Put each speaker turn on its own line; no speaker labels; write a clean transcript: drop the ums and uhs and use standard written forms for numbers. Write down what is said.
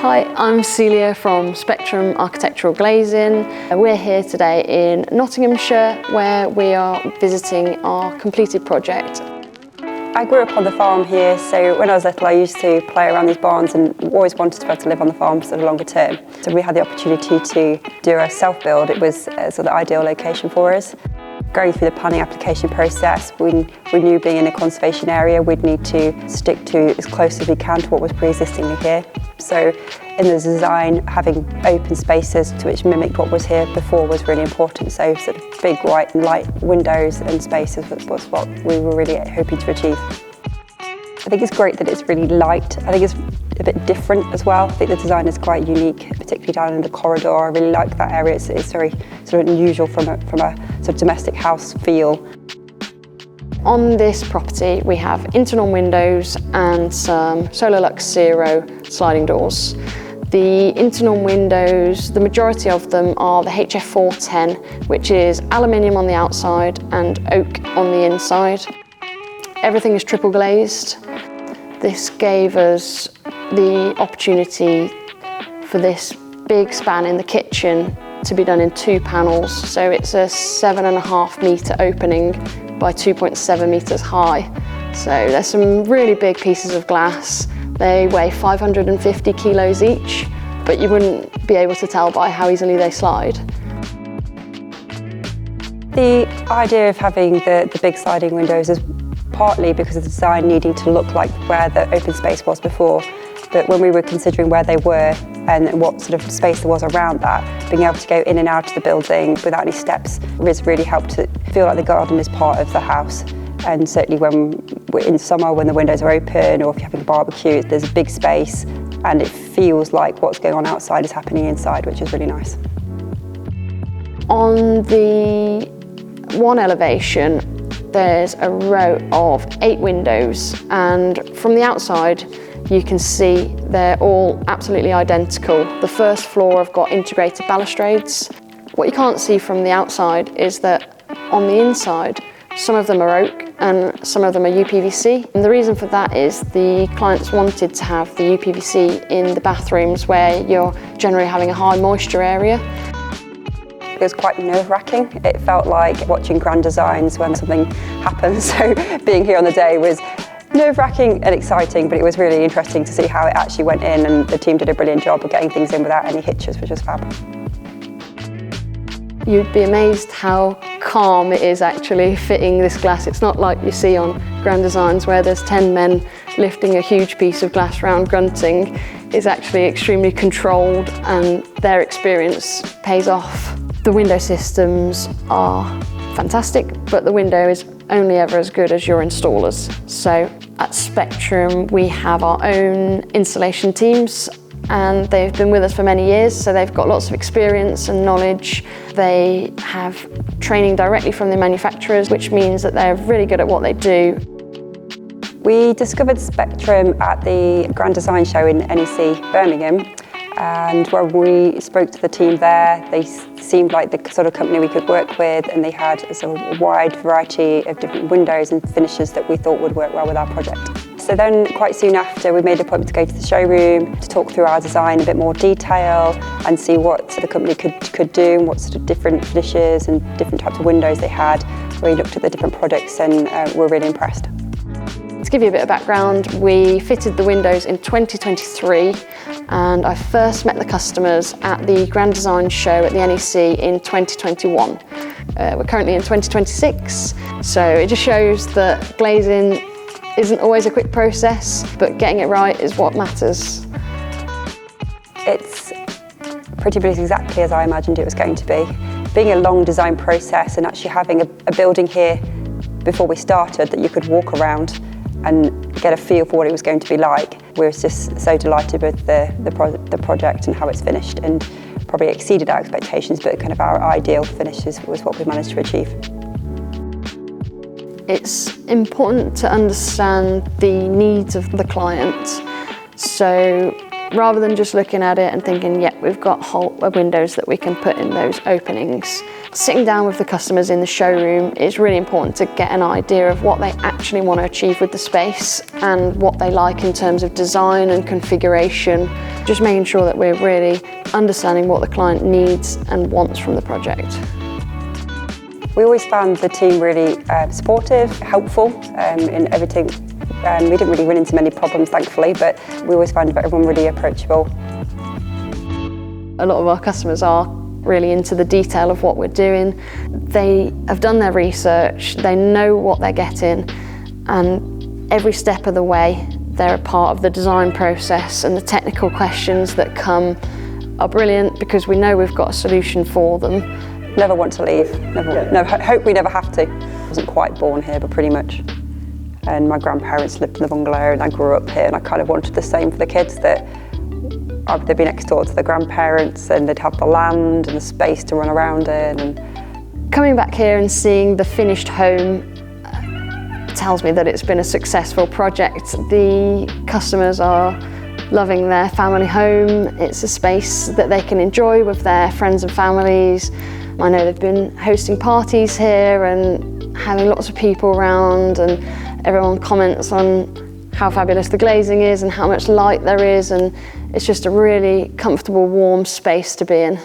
Hi, I'm Silje from Spectrum Architectural Glazing. We're here today in Nottinghamshire where we are visiting our completed project.
I grew up on the farm here, so when I was little I used to play around these barns and always wanted to be able to live on the farm for sort of longer term. So we had the opportunity to do a self-build. It was a sort of ideal location for us. Going through the planning application process, we knew being in a conservation area we'd need to stick to as close as we can to what was pre-existing here. So in the design, having open spaces to which mimicked what was here before was really important. So sort of big white light windows and spaces was what we were really hoping to achieve. I think it's great that it's really light. I think it's a bit different as well. I think the design is quite unique, particularly down in the corridor. I really like that area. It's very sort of unusual from a sort of domestic house feel.
On this property we have Internorm windows and some Solarlux Zero sliding doors. The Internorm windows, the majority of them are the HF410, which is aluminium on the outside and oak on the inside. Everything is triple glazed. This gave us the opportunity for this big span in the kitchen to be done in 2 panels. So it's a 7.5 metre opening by 2.7 metres high. So there's some really big pieces of glass. They weigh 550 kilos each, but you wouldn't be able to tell by how easily they slide.
The idea of having the big sliding windows is partly because of the design needing to look like where the open space was before, but when we were considering where they were and what sort of space there was around that, being able to go in and out of the building without any steps has really helped to feel like the garden is part of the house. And certainly when we're in summer, when the windows are open, or if you're having a barbecue, there's a big space and it feels like what's going on outside is happening inside, which is really nice.
On the one elevation, there's a row of 8 windows, and from the outside you can see they're all absolutely identical. The first floor have got integrated balustrades. What you can't see from the outside is that on the inside some of them are oak and some of them are UPVC. And the reason for that is the clients wanted to have the UPVC in the bathrooms where you're generally having a high moisture area.
It was quite nerve-wracking. It felt like watching grand designs when something happens. So being here on the day was nerve-wracking and exciting, but it was really interesting to see how it actually went in, and the team did a brilliant job of getting things in without any hitches, which was fab.
You'd be amazed how calm it is actually fitting this glass. It's not like you see on grand designs where there's 10 men lifting a huge piece of glass round grunting. It's actually extremely controlled, and their experience pays off. The window systems are fantastic, but the window is only ever as good as your installers. So at Spectrum we have our own installation teams, and they've been with us for many years, so they've got lots of experience and knowledge. They have training directly from the manufacturers, which means that they're really good at what they do.
We discovered Spectrum at the Grand Design Show in NEC Birmingham, and when we spoke to the team there, they seemed like the sort of company we could work with, and they had a sort of wide variety of different windows and finishes that we thought would work well with our project. So then quite soon after, we made the appointment to go to the showroom to talk through our design in a bit more detail and see what the company could do and what sort of different finishes and different types of windows they had. We looked at the different products and were really impressed.
To give you a bit of background, we fitted the windows in 2023, and I first met the customers at the Grand Design Show at the NEC in 2021. We're currently in 2026, so it just shows that glazing isn't always a quick process, but getting it right is what matters.
It's pretty much exactly as I imagined it was going to be. Being a long design process and actually having a building here before we started that you could walk around and get a feel for what it was going to be like. We were just so delighted with the project and how it's finished, and probably exceeded our expectations, but kind of our ideal finish was what we managed to achieve.
It's important to understand the needs of the client. So rather than just looking at it and thinking, yeah, we've got whole windows that we can put in those openings. Sitting down with the customers in the showroom is really important to get an idea of what they actually want to achieve with the space and what they like in terms of design and configuration. Just making sure that we're really understanding what the client needs and wants from the project.
We always found the team really supportive, helpful in everything. We didn't really run into many problems, thankfully, but we always found everyone really approachable.
A lot of our customers are really into the detail of what we're doing. They have done their research, they know what they're getting, and every step of the way they're a part of the design process, and the technical questions that come are brilliant because we know we've got a solution for them.
Never want to leave, hope we never have to. I wasn't quite born here, but pretty much. And my grandparents lived in the bungalow and I grew up here, and I kind of wanted the same for the kids, that they'd be next door to their grandparents and they'd have the land and the space to run around in. And
coming back here and seeing the finished home tells me that it's been a successful project. The customers are loving their family home. It's a space that they can enjoy with their friends and families. I know they've been hosting parties here and having lots of people around, and everyone comments on how fabulous the glazing is and how much light there is, and it's just a really comfortable, warm space to be in.